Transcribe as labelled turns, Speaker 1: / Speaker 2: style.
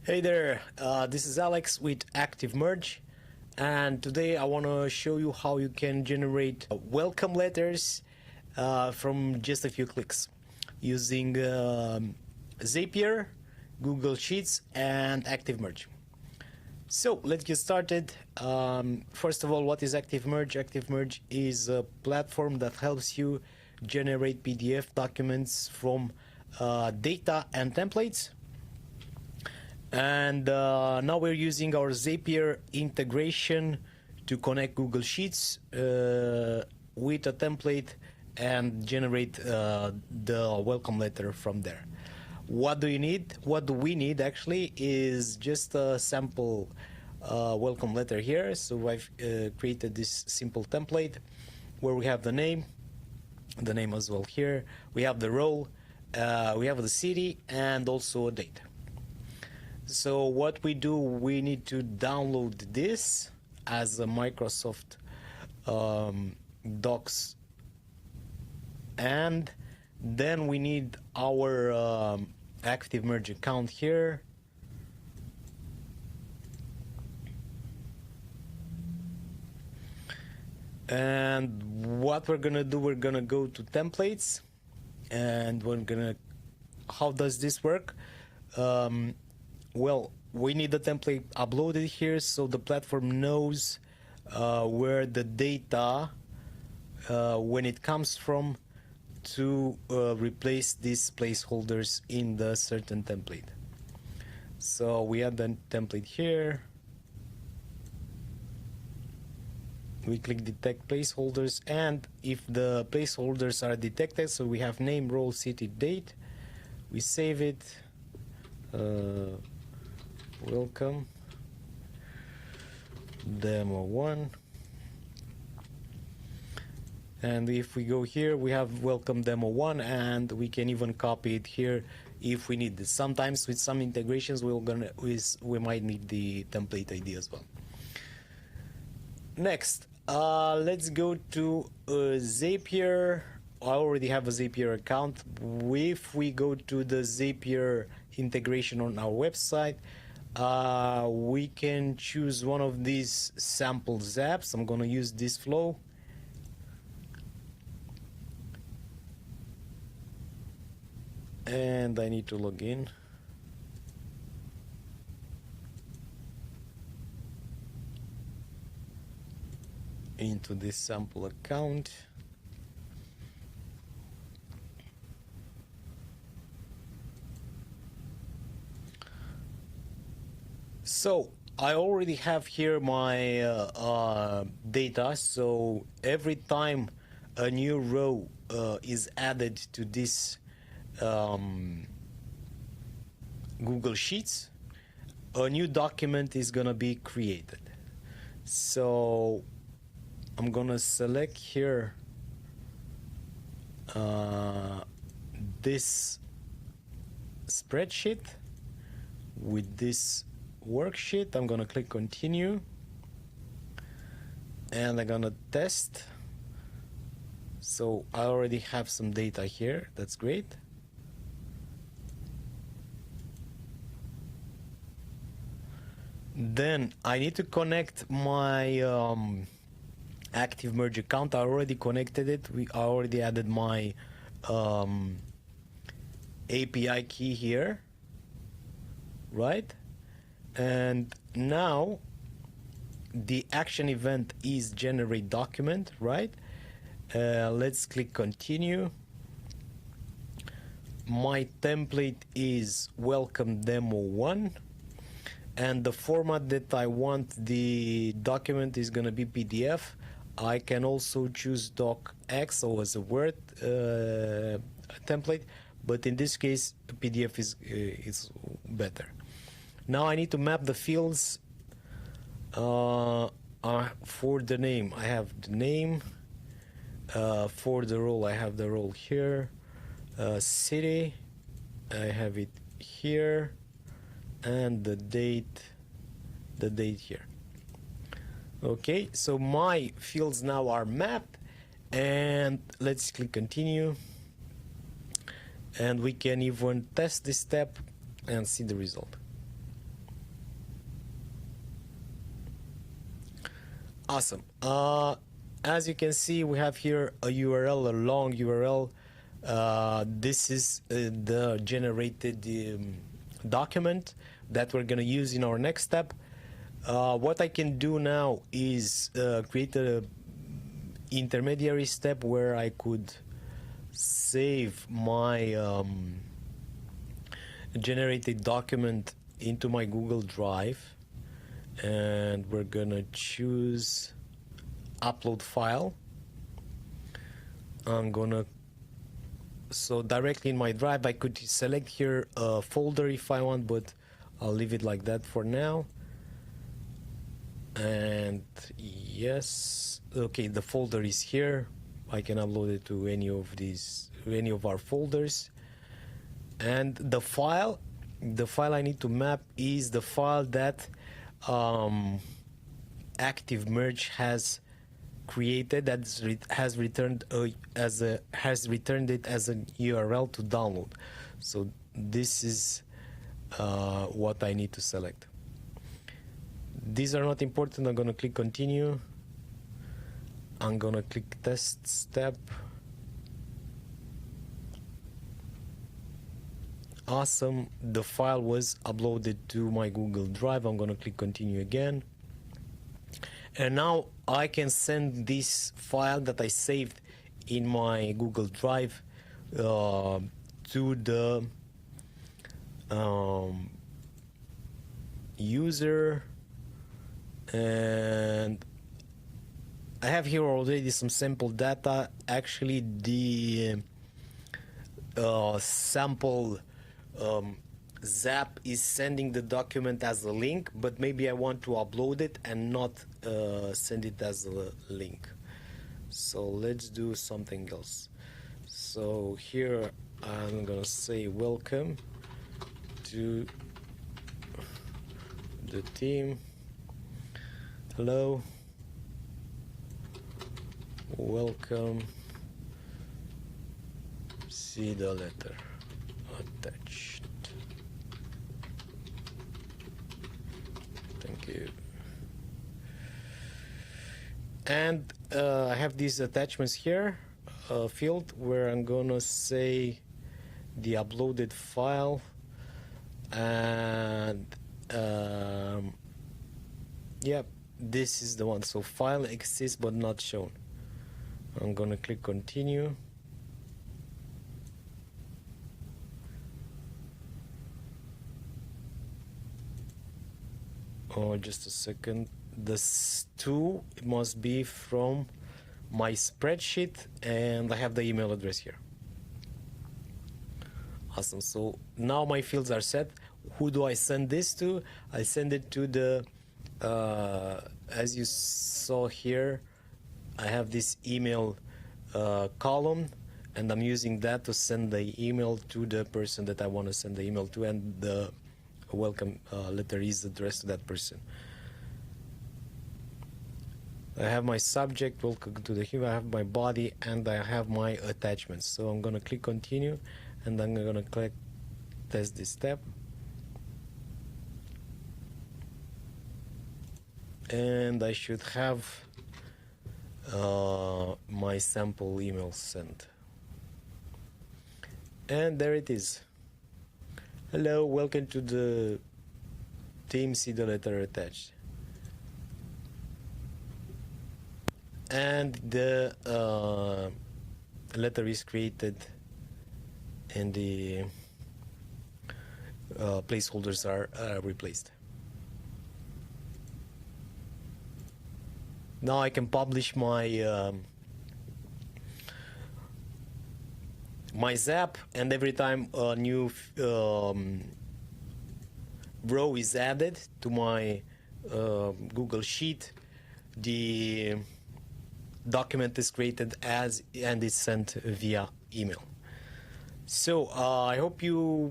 Speaker 1: Hey there, this is Alex with ActiveMerge, and today I want to show you how you can generate welcome letters from just a few clicks using Zapier, Google Sheets, and ActiveMerge. So let's get started. First of all, what is ActiveMerge? ActiveMerge is a platform that helps you generate PDF documents from data and templates. And now we're using our Zapier integration to connect Google Sheets with a template and generate the welcome letter from there. What do you need? What do we need actually is just a sample welcome letter here. So I've created this simple template where we have the name as well here. We have the role, we have the city, and also a date. So what we do, we need to download this as a Microsoft Docs, and then we need our ActiveMerge account here. And what we're gonna do, we're gonna go to templates, and we're gonna, how does this work? Well, we need the template uploaded here so the platform knows where the data, when it comes from, to replace these placeholders in the certain template. So we add the template here. We click detect placeholders, and if the placeholders are detected, so we have name, role, city, date, we save it. Welcome demo 1, and if we go here, we have welcome demo 1, and we can even copy it here if we need this. Sometimes with some integrations we might need the template ID as well. Next, let's go to Zapier. I already have a Zapier account. If we go to the Zapier integration on our website, we can choose one of these sample zaps. I'm gonna use this flow. And I need to log in. Into this sample account. So I already have here my data. So every time a new row is added to this Google Sheets, a new document is gonna be created. So I'm gonna select here this spreadsheet with this worksheet. I'm gonna click continue, and I'm gonna test. So I already have some data here. That's great. Then I need to connect my ActiveMerge account. I already connected it. I already added my API key here, right? And now the action event is generate document, right? Let's click continue. My template is welcome demo 1, and the format that I want the document is going to be PDF. I can also choose docx or as a Word template, but in this case PDF is better. Now I need to map the fields for the name. I have the name. For the role, I have the role here. City, I have it here, and the date here. Okay, so my fields now are mapped, and let's click continue, and we can even test this step and see the result. Awesome. As you can see, we have here a URL, a long URL. This is the generated document that we're going to use in our next step. What I can do now is create a intermediary step where I could save my generated document into my Google Drive, and we're gonna choose upload file. So directly in my drive I could select here a folder if I want, but I'll leave it like that for now. And yes, okay, the folder is here. I can upload it to any of our folders. And the file I need to map is the file that ActiveMerge has created, that has returned it as a URL to download. So this is what I need to select. These are not important. I'm going to click continue. I'm going to click test step. Awesome. The file was uploaded to my Google Drive. I'm going to click continue again. And now I can send this file that I saved in my Google Drive to the user. And I have here already some sample data. Actually, the sample Zap is sending the document as a link, but maybe I want to upload it and not send it as a link. So let's do something else. So here I'm gonna say welcome to the team. Hello, welcome, see the letter attached. Thank you. And I have these attachments here, field where I'm gonna say the uploaded file, and yeah, this is the one. So file exists but not shown. I'm gonna click continue. Oh, just a second. This two, it must be from my spreadsheet, and I have the email address here. Awesome. So now my fields are set. Who do I send this to? I send it to the as you saw here, I have this email column, and I'm using that to send the email to the person that I want to send the email to, and the welcome letter is addressed to that person. I have my subject, welcome to the human, I have my body, and I have my attachments. So I'm going to click continue, and I'm going to click test this step. And I should have my sample email sent. And there it is. Hello, welcome to the team, see the letter attached. And the letter is created, and the placeholders are replaced. Now I can publish my my Zap, and every time a new row is added to my Google Sheet, the document is created as and is sent via email. So I hope you